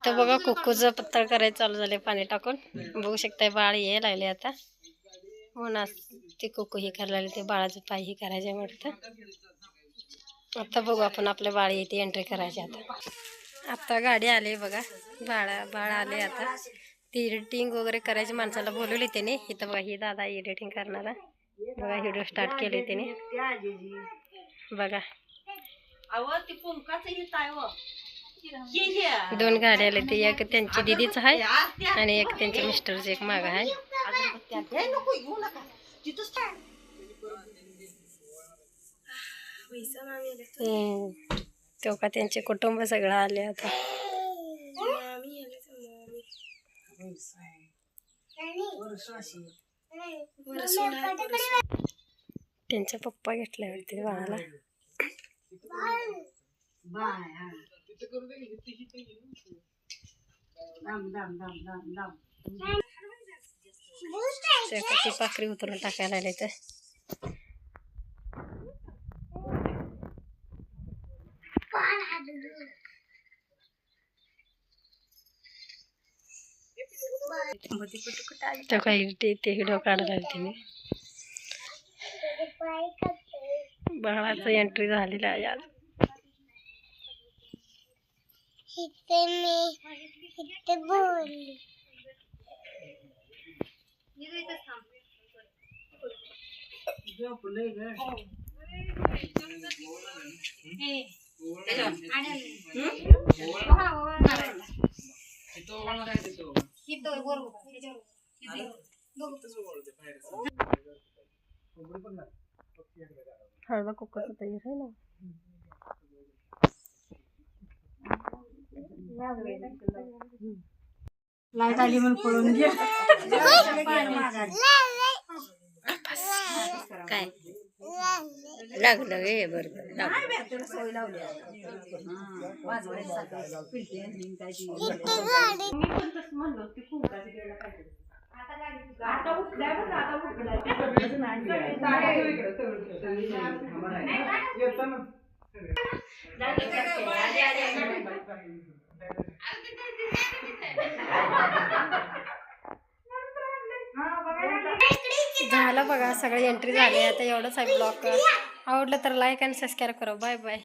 तर बघा कुक्कूचं पत्तळ करायचं चालू झाले पाणी टाकून. बघू शकताय बाळ यायला लागले आता. हो ना, ते कुक्कू हे करायला लागले, ते बाळाचं पाय हे करायचे वाटतं. आता बघू आपण आपल्या बाळ येते एंट्री करायची. आता गाडी आली बघा, बाळ आले आता. ती एडिटिंग वगैरे करायची माणसाला बोलवली त्याने. इथं बघा ही दादा एडिटिंग करणारा बघा, व्हिडिओ स्टार्ट केले त्याने बघा. दोन गाड्या आले, ते एक त्यांची दिदीच आहे आणि एक त्यांच्या मिस्टरच एक माग आहे. तो का त्यांचे कुटुंब सगळं आले आता. त्यांचा पप्पा घेतल्यावरती बाळाला. ती पाखरी उतरून टाकायला आले तर काही ते व्हिडिओ काढायला तिने. बाळाचं एंट्री झालेलं आहे आज. हळवा कुकरचा तयार आहे ना. लाईट आली म्हणून पळून घे. काय लागलं वे बरोबर. झालं बघा, सगळे एंट्री झाले. आता एवढंच आहे ब्लॉग. आवडलं तर लाईक आणि सबस्क्राईब करा. Bye bye.